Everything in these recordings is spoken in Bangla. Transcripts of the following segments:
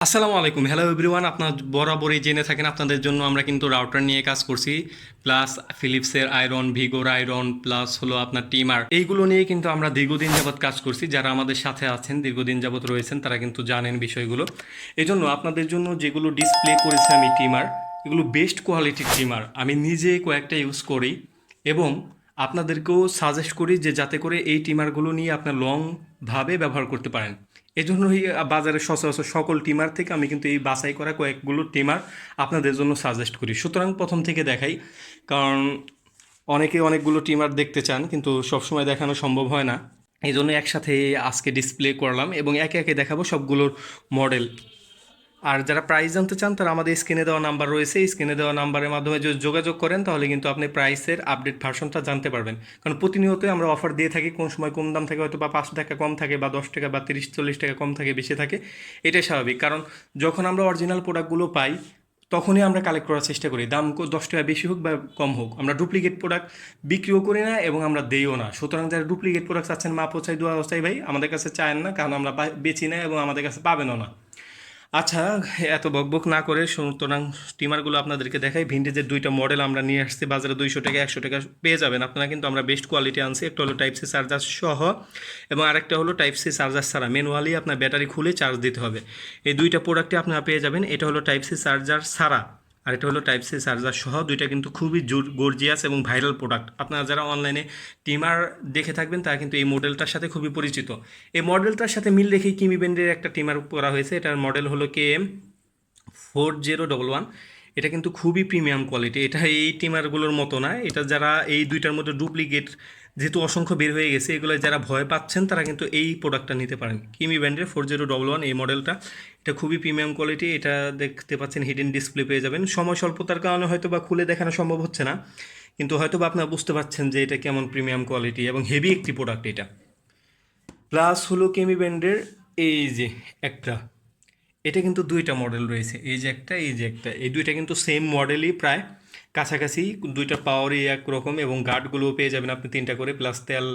আসসালামু আলাইকুম, হ্যালো এভরিওয়ান। আপনার বরাবরই জেনে থাকেন আপনাদের জন্য আমরা কিন্তু রাউটার নিয়ে কাজ করছি, প্লাস ফিলিপসের আয়রন, ভিগোর আয়রন, প্লাস হলো আপনার টিমার, এইগুলো নিয়ে কিন্তু আমরা দীর্ঘদিন যাবৎ কাজ করছি। যারা আমাদের সাথে আছেন দীর্ঘদিন যাবৎ রয়েছেন তারা কিন্তু জানেন বিষয়গুলো। এই জন্য আপনাদের জন্য যেগুলো ডিসপ্লে করেছি আমি টিমার, এগুলো বেস্ট কোয়ালিটির টিমার। আমি নিজে কয়েকটা ইউজ করি এবং আপনাদেরকেও সাজেস্ট করি যে যাতে করে এই টিমারগুলো নিয়ে আপনার লংভাবে ব্যবহার করতে পারেন। এজন্যই বাজারে সচরাচর সকল টিমার থেকে আমি কিন্তু এই বাছাই করা কয়েকগুলো টিমার আপনাদের জন্য সাজেস্ট করি। সুতরাং প্রথম থেকে দেখাই, কারণ অনেকে অনেকগুলো টিমার দেখতে চান কিন্তু সবসময় দেখানো সম্ভব হয় না। এই জন্য একসাথে আজকে ডিসপ্লে করলাম এবং একে একে দেখাবো সবগুলোর মডেল। আর যারা প্রাইস জানতে চান তারা আমাদের স্ক্রিনে দেওয়া নাম্বার রয়েছে, স্ক্রিনে দেওয়া নাম্বারের মাধ্যমে যদি যোগাযোগ করেন তাহলে কিন্তু আপনি প্রাইসের আপডেট ভার্সনটা জানতে পারবেন। কারণ প্রতিনিয়তই আমরা অফার দিয়ে থাকি, কোন সময় কম দাম থাকে, হয়তো বা 5 টাকা কম থাকে বা 10 টাকা বা 30-40 টাকা কম থাকে, বেশি থাকে। এটাই স্বাভাবিক, কারণ যখন আমরা অরিজিনাল প্রোডাক্টগুলো পাই তখনই আমরা কালেক্ট করার চেষ্টা করি, দাম 10 টাকা বেশি হোক বা কম হোক। আমরা ডুপ্লিকেট প্রোডাক্ট বিক্রিও করি না এবং আমরা দেইও না। সুতরাং যারা ডুপ্লিকেট প্রোডাক্ট চাচ্ছেন, মাপ চাই, দোয়া চাই ভাই, আমাদের কাছে চায়েন না, কারণ আমরা বেচি না এবং আমাদের কাছে পাবেনও না। আচ্ছা, এত বকবক না করে সুতরাং স্টিমারগুলো আপনাদেরকে দেখাই। ভিন্টেজের দুইটা মডেল আমরা নিয়ে আসছি, বাজারে 200 টাকা 100 টাকা পেয়ে যাবেন আপনারা, কিন্তু আমরা বেস্ট কোয়ালিটি আনছি। একটা হলো টাইপ সি চার্জার সহ এবং আরেকটা হলো টাইপ সি চার্জার ছাড়া, ম্যানুয়ালি আপনার ব্যাটারি খুলে চার্জ দিতে হবে। এই দুইটা প্রোডাক্টে আপনারা পেয়ে যাবেন। এটা হলো টাইপ সি চার্জার ছাড়া আর এটা হলো টাইপ সি চার্জার সহ। দুইটা কিন্তু খুবই গর্জিয়াস এবং ভাইরাল প্রোডাক্ট। আপনারা যারা অনলাইনে টিমার দেখে থাকবেন তারা কিন্তু এই মডেলটার সাথে খুবই পরিচিত। এই মডেলটার সাথে মিল রেখেই কিমি ব্র্যান্ডের একটা টিমার করা হয়েছে। এটার মডেল হলো KM4011। এটা কিন্তু খুবই প্রিমিয়াম কোয়ালিটি। এটা এই টিমারগুলোর মতো না। এটা যারা এই দুইটার মধ্যে ডুপ্লিকেট যেহেতু অসংখ্য বের হয়ে গেছে, এগুলো যারা ভয় পাচ্ছেন তারা কিন্তু এই প্রোডাক্টটা নিতে পারেন। কিমি ব্র্যান্ডের 4011 এই মডেলটা, এটা খুবই প্রিমিয়াম কোয়ালিটি। এটা দেখতে পাচ্ছেন হিডেন ডিসপ্লে পেয়ে যাবেন। সময় স্বল্পতার কারণে হয়তো বা খুলে দেখানো সম্ভব হচ্ছে না, কিন্তু হয়তো বা আপনারা বুঝতে পারছেন যে এটা কেমন প্রিমিয়াম কোয়ালিটি এবং হেভি একটি প্রোডাক্ট এটা। প্লাস হলো কেমি ব্র্যান্ডের এই যে একটা, এটা কিন্তু দুইটা মডেল রয়েছে, এই যে একটা, এই যে একটা, এই দুইটা কিন্তু সেম মডেলই, প্রায় কাছাকাছি। দুইটা পাওয়ারই একরকম এবং গার্ডগুলোও পেয়ে যাবেন আপনি 3টা করে, প্লাস তেল,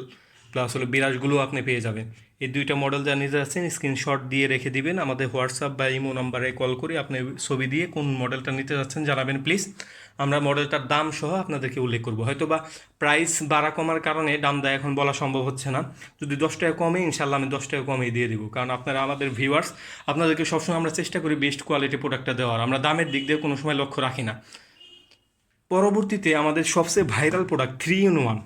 প্লাস হলো বিরাশগুলোও আপনি পেয়ে যাবেন। এই দুইটা মডেল যা নিতে যাচ্ছেন স্ক্রিনশট দিয়ে রেখে দিবেন, আমাদের হোয়াটসঅ্যাপ বা ইমো নাম্বারে কল করে আপনি ছবি দিয়ে কোন মডেলটা নিতে যাচ্ছেন জানাবেন প্লিজ। আমরা মডেলটার দাম সহ আপনাদেরকে উল্লেখ করবো। হয়তো বা প্রাইস বাড়া কমার কারণে দামটা এখন বলা সম্ভব হচ্ছে না। যদি 10 টাকা কমে, ইনশাল্লাহ আমি 10 টাকা কমেই দিয়ে দিব, কারণ আপনারা আমাদের ভিউয়ার্স। আপনাদেরকে সবসময় আমরা চেষ্টা করি বেস্ট কোয়ালিটি প্রোডাক্টটা দেওয়ার, আমরা দামের দিক দিয়ে কোনো সময় লক্ষ্য রাখি না। পরবর্তীতে আমাদের সবচেয়ে ভাইরাল প্রোডাক্ট 3 in 1।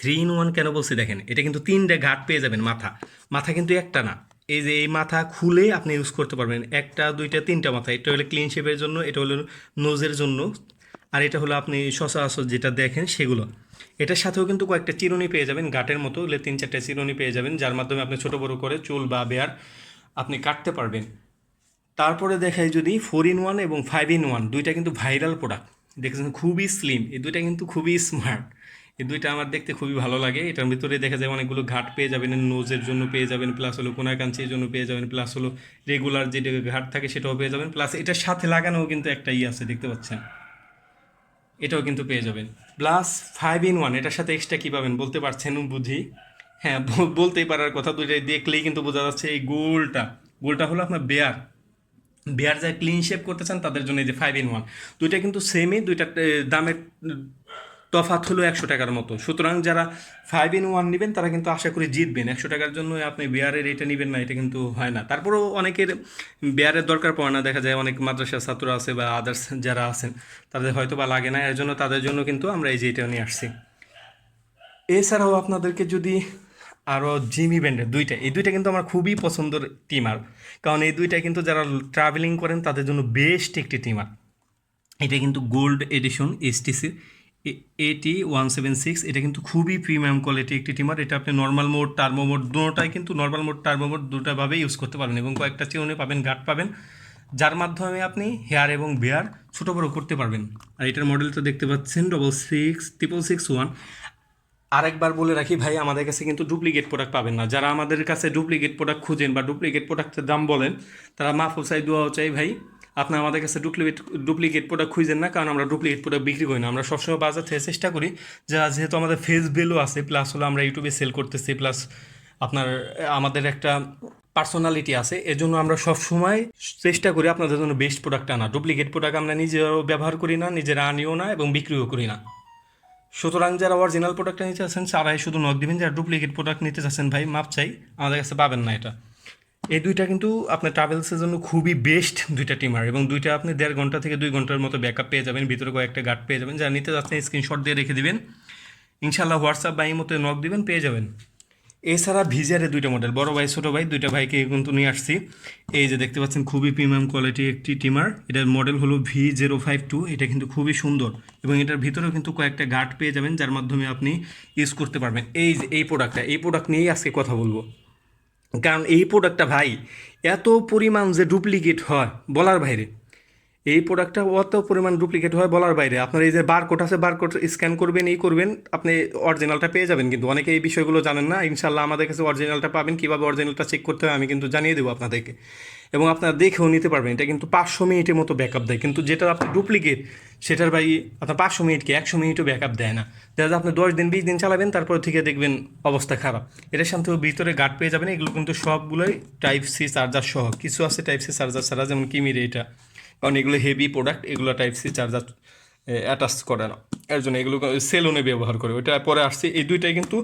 3 in 1 কেন বলছি দেখেন, এটা কিন্তু 3টে ঘাট পেয়ে যাবেন। মাথা মাথা কিন্তু একটা না, এই যে এই মাথা খুলে আপনি ইউজ করতে পারবেন, একটা দুইটা তিনটা মাথা। এটা হলো ক্লিন শেপের জন্য, এটা হলো নোজের জন্য, আর এটা হলো আপনি সচরাচর যেটা দেখেন সেগুলো। এটার সাথেও কিন্তু কয়েকটা চিরুনি পেয়ে যাবেন, গাঁটের মতো হলে 3-4টা চিরুনি পেয়ে যাবেন, যার মাধ্যমে আপনি ছোটো বড়ো করে চুল বা বেয়ার আপনি কাটতে পারবেন। তারপরে দেখাই যদি 4 in 1 এবং 5 in 1, দুইটা কিন্তু ভাইরাল প্রোডাক্ট। দেখেছেন খুবই স্লিম, এই দুইটা কিন্তু খুবই স্মার্ট। এই দুইটা আমার দেখতে খুবই ভালো লাগে। এটার ভিতরে দেখা যায় অনেকগুলো ঘাট পেয়ে যাবেন, নোজের জন্য পেয়ে যাবেন, প্লাস হলো কোনাকাঞ্চির জন্য পেয়ে যাবেন, প্লাস হলো রেগুলার যে ঘাট থাকে সেটাও পেয়ে যাবেন, প্লাস এটার সাথে লাগানোও কিন্তু একটা আছে দেখতে পাচ্ছেন, এটাও কিন্তু পেয়ে যাবেন। প্লাস 5 in 1, এটার সাথে এক্সট্রা কী পাবেন বলতে পারছেন বুঝি? হ্যাঁ, বলতেই পারার কথা, দুইটাই দেখলেই কিন্তু বোঝা যাচ্ছে। এই গোলটা, গোলটা হলো আপনার বেয়ার, বিয়ার যারা ক্লিন শেপ করতে চান তাদের জন্য এই যে 5 in 1। দুইটা কিন্তু সেমই, দুইটা দামের তফাৎ হলো 100 টাকার মতো। সুতরাং যারা 5 in 1 নেবেন তারা কিন্তু আশা করি জিতবেন। 100 টাকার জন্য আপনি বিয়ারের এটা নেবেন না, এটা কিন্তু হয় না। তারপরেও অনেকের বিয়ারের দরকার পড়ে না, দেখা যায় অনেক মাদ্রাসার ছাত্র আছে বা আদার্স যারা আছেন তাদের হয়তো বা লাগে না, এর জন্য তাদের জন্য কিন্তু আমরা এই যে এটা নিয়ে আসছি। এছাড়াও আপনাদেরকে যদি আরও জিমি ব্যান্ডের দুইটা, এই দুইটা কিন্তু আমার খুবই পছন্দের টিমার, কারণ এই দুইটা কিন্তু যারা ট্রাভেলিং করেন তাদের জন্য বেস্ট একটি টিমার। এটা কিন্তু গোল্ড এডিশন HTC AT176। এটা কিন্তু খুবই প্রিমিয়াম কোয়ালিটি একটি টিমার। এটা আপনি নর্মাল মোড, টার্বো মোড দুটোটাই কিন্তু, নর্মাল মোড টার্বো মোড দুটোভাবেই ইউজ করতে পারবেন এবং কয়েকটা চিরুনি পাবেন, গার্ড পাবেন, যার মাধ্যমে আপনি হেয়ার এবং বেয়ার ছোটো বড়ো করতে পারবেন। আর এটার মডেলটা দেখতে পাচ্ছেন 6661। আরেকবার বলে রাখি ভাই, আমাদের কাছে কিন্তু ডুপ্লিকেট প্রোডাক্ট পাবেন না। যারা আমাদের কাছে ডুপ্লিকেট প্রোডাক্ট খুঁজেন বা ডুপ্লিকেট প্রোডাক্টের দাম বলেন, তারা মাফও চাই, দোয়াও চাই ভাই, আপনার আমাদের কাছে ডুপ্লিকেট প্রোডাক্ট খুঁজেন না, কারণ আমরা ডুপ্লিকেট প্রোডাক্ট বিক্রি করি না। আমরা সবসময় বাজার থেকে চেষ্টা করি, যা যেহেতু আমাদের ফেস ভ্যালু আছে, প্লাস হলো আমরা ইউটিউবে সেল করতেছি, প্লাস আপনার আমাদের একটা পার্সোনালিটি আছে, এজন্য আমরা সবসময় চেষ্টা করি আপনাদের জন্য বেস্ট প্রোডাক্ট আনা। ডুপ্লিকেট প্রোডাক্ট আমরা নিজেরাও ব্যবহার করি না, নিজেরা আনিও না এবং বিক্রিও করি না। সুতরাং যারা অরিজিনাল প্রোডাক্টটা নিতে চাচ্ছেন তারাই শুধু নক দিবেন, যারা ডুপ্লিকেট প্রোডাক্ট নিতে চাচ্ছেন ভাই মাপ চাই, আমাদের কাছে পাবেন না এটা। এই দুইটা কিন্তু আপনার ট্রাভেলসের জন্য খুবই বেস্ট দুইটা টিমার, এবং দুইটা আপনি 1.5 ঘন্টা থেকে 2 ঘন্টার মতো ব্যাকআপ পেয়ে যাবেন, ভিতরে কয়েকটা গার্ড পেয়ে যাবেন। যারা নিতে যাচ্ছেন স্ক্রিনশট দিয়ে রেখে দিবেন, ইনশাল্লাহ হোয়াটসঅ্যাপ বা ইমোতে নক দিবেন, পেয়ে যাবেন। এছাড়া ভিজারের দুইটা মডেল, বড় ভাই ছোটো ভাই দুইটা ভাইকে কিন্তু নিয়ে আসছি। এই যে দেখতে পাচ্ছেন খুবই প্রিমিয়াম কোয়ালিটি একটি টিমার, এটার মডেল হলো V052। এটা কিন্তু খুবই সুন্দর এবং এটার ভিতরেও কিন্তু কয়েকটা গার্ড পেয়ে যাবেন, যার মাধ্যমে আপনি ইউজ করতে পারবেন। এই যে এই প্রোডাক্ট নিয়েই আজকে কথা বলবো, কারণ এই প্রোডাক্টটা ভাই এত পরিমাণ যে ডুপ্লিকেট হয় বলার বাইরে। এই প্রোডাক্টটা অত পরিমাণ ডুপ্লিকেট হয় বলার বাইরে। আপনার এই যে বারকোড আছে, বারকোড স্ক্যান করবেন, এই করবেন, আপনি অরিজিনালটা পেয়ে যাবেন। কিন্তু অনেকে এই বিষয়গুলো জানেন না। ইনশাল্লাহ আমাদের কাছে অরিজিনালটা পাবেন। কীভাবে অরিজিনালটা চেক করতে হয় আমি কিন্তু জানিয়ে দেবো আপনাদেরকে, এবং আপনারা দেখেও নিতে পারবেন। এটা কিন্তু 500 মিনিটের মতো ব্যাকআপ দেয়, কিন্তু যেটা আপনি ডুপ্লিকেট সেটার ভাই আপনার 500 মিনিট কি 100 মিনিটও ব্যাকআপ দেয় না। দেখা যায় আপনি 10 দিন 20 দিন চালাবেন, তারপর থেকে দেখবেন অবস্থা খারাপ। এটার সাথেও ভিতরে গার্ড পেয়ে যাবেন। এগুলো কিন্তু সবগুলোই টাইপ সি চার্জার সহ, কিছু আছে টাইপ সি চার্জার ছাড়া, যেমন কিমির এটা, কারণ এগুলো হেভি প্রোডাক্ট, এগুলো টাইপ সি চার্জার অ্যাটাচ করে না, এর জন্য এগুলো সেলুনে ব্যবহার করে। ওইটা পরে আসছে। এই দুইটাই কিন্তু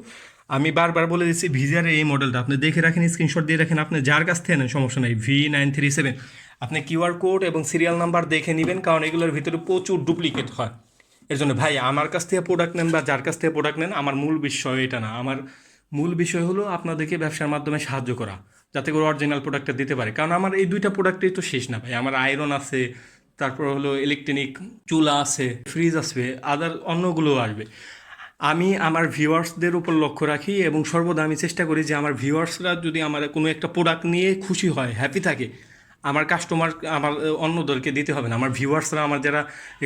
আমি বারবার বলে দিচ্ছি, ভিজারের এই মডেলটা আপনি দেখে রাখেন, স্ক্রিনশট দিয়ে রাখেন, আপনি যার কাছ থেকে নেন সমস্যা নেই। V937 আপনি কিউআর কোড এবং সিরিয়াল নাম্বার দেখে নেবেন, কারণ এগুলোর ভিতরে প্রচুর ডুপ্লিকেট হয়। এর জন্য ভাই আমার কাছ থেকে প্রোডাক্ট নেন বা যার কাছ থেকে প্রোডাক্ট নেন, আমার মূল বিষয় এটা না। আমার মূল বিষয় হলো আপনাদেরকে ব্যবসার মাধ্যমে সাহায্য করা, যাতে করে অরিজিনাল প্রোডাক্টটা দিতে পারে। কারণ আমার এই দুইটা প্রোডাক্টই তো শেষ না ভাই, আমার আয়রন আছে, তারপর হলো ইলেকট্রনিক চুলা আছে, ফ্রিজ আসবে, আদার অন্যগুলোও আসবে। আমি আমার ভিউয়ার্সদের উপর লক্ষ্য রাখি এবং সর্বদা আমি চেষ্টা করি যে আমার ভিউয়ার্সরা যদি আমার কোনো একটা প্রোডাক্ট নিয়ে খুশি হয়, হ্যাপি থাকে, আমার কাস্টমার আমার অন্যদেরকে দিতে হবে না। আমার ভিউয়ার্সরা, আমার যারা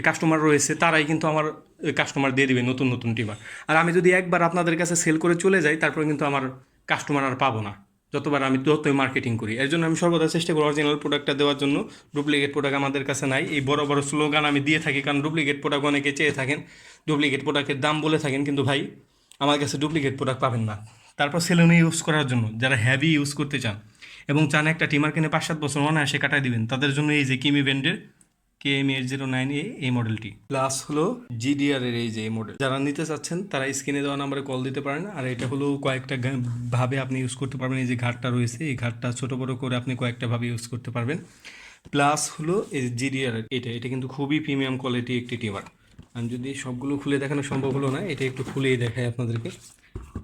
কাস্টমার রয়েছে, তারাই কিন্তু আমার কাস্টমার দিয়ে দিবে নতুন নতুন টিমার। আর আমি যদি একবার আপনাদের কাছে সেল করে চলে যাই, তারপরে কিন্তু আমার কাস্টমার আর পাবো না, যতবার আমি ততই মার্কেটিং করি। এর জন্য আমি সর্বদা চেষ্টা করি অরিজিনাল প্রোডাক্টটা দেওয়ার জন্য। ডুপ্লিকেট প্রোডাক্ট আমাদের কাছে নাই। এই বড় বড় স্লোগান আমি দিয়ে থাকি, কারণ ডুপ্লিকেট প্রোডাক্ট অনেকে চেয়ে থাকেন, ডুপ্লিকেট প্রোডাক্টের দাম বলে থাকেন, কিন্তু ভাই আমার কাছে ডুপ্লিকেট প্রোডাক্ট পাবেন না। তারপর সেলুনে ইউজ করার জন্য যারা হেভি ইউজ করতে চান এবং চান একটা টিমার কিনে 5-7 বছর অনায়াসে কাটায় দিবেন, তাদের জন্য এই যে কিমি ব্র্যান্ডের KM809A এই মডেলটি। প্লাস হলো GDR এর এই যে এই মডেল, যারা নিতে চাচ্ছেন তারা স্ক্রিনে দেওয়া নাম্বারে কল দিতে পারেন। আর এটা হলো কয়েকটা ভাবে আপনি ইউজ করতে পারবেন। এই যে ঘাটটা রয়েছে, এই ঘাটটা ছোট বড় করে আপনি কয়েকটা ভাবে ইউজ করতে পারবেন। প্লাস হলো এই GDR এটা কিন্তু খুবই প্রিমিয়াম কোয়ালিটি একটি টিমার। আমি যদি সবগুলো খুলে দেখানো সম্ভব হলো না, এটা একটু খুলেই দেখাই আপনাদেরকে।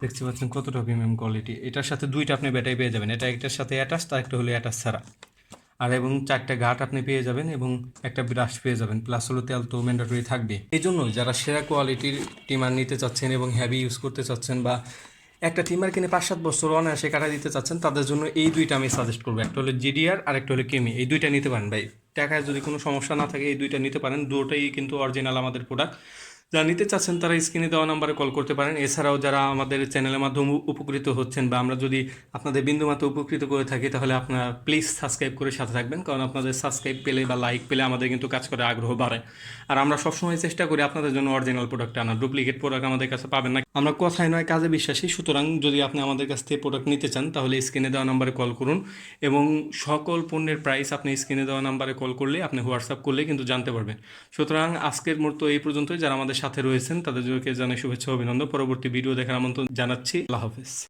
দেখতে পাচ্ছেন কতটা প্রিমিয়াম কোয়ালিটি। এটার সাথে দুইটা আপনি ব্যাটারি পেয়ে যাবেন, এটা একটার সাথে অ্যাটাচ, আর একটা হলো অ্যাটাচ ছাড়া। আর এবং 4টা গাঁট আপনি পেয়ে যাবেন এবং একটা ব্রাশ পেয়ে যাবেন। প্লাস হলো তেল তো ম্যান্ডেটরি থাকবে। এই জন্য যারা সেরা কোয়ালিটির টিমার নিতে চাচ্ছেন এবং হেভি ইউজ করতে চাচ্ছেন, বা একটা টিমার কিনে 5-7 বছর অনায়াসে কাটা দিতে চাচ্ছেন, তাদের জন্য এই দুইটা আমি সাজেস্ট করবো। একটা হলো GDR আর একটা হলো কেমি। এই দুইটা নিতে পারেন ভাই, টাকায় যদি কোনো সমস্যা না থাকে এই দুইটা নিতে পারেন। দুটোই কিন্তু অরিজিনাল আমাদের প্রোডাক্ট। যারা নিতে চাচ্ছেন তারা স্ক্রিনে দেওয়া নাম্বারে কল করতে পারেন। এছাড়াও যারা আমাদের চ্যানেলের মাধ্যমে উপকৃত হচ্ছেন, বা আমরা যদি আপনাদের বিন্দুমাত্র উপকৃত করে থাকি, তাহলে আপনারা প্লিজ সাবস্ক্রাইব করে সাথে থাকবেন, কারণ আপনাদের সাবস্ক্রাইব পেলে বা লাইক পেলে আমাদের কিন্তু কাজ করে আগ্রহ বাড়ে। আর আমরা সবসময় চেষ্টা করি আপনাদের জন্য অরিজিনাল প্রোডাক্ট আনা। ডুপ্লিকেট প্রোডাক্ট আমাদের কাছে পাবেন না। আমরা কথায় নয় কাজে বিশ্বাসী। সুতরাং যদি আপনি আমাদের কাছ থেকে প্রোডাক্ট নিতে চান, তাহলে স্ক্রিনে দেওয়া নাম্বারে কল করুন, এবং সকল পণ্যের প্রাইস আপনি স্ক্রিনে দেওয়া নাম্বারে কল করলে, আপনি হোয়াটসঅ্যাপ করলে কিন্তু জানতে পারবেন। সুতরাং আজকের মতো এই পর্যন্তই। যারা আমাদের সাথে রয়েছেন তাদেরকে জানাই শুভেচ্ছা অভিনন্দন। পরবর্তী ভিডিও দেখার আমন্ত্রণ জানাচ্ছি। আল্লাহ হাফেজ।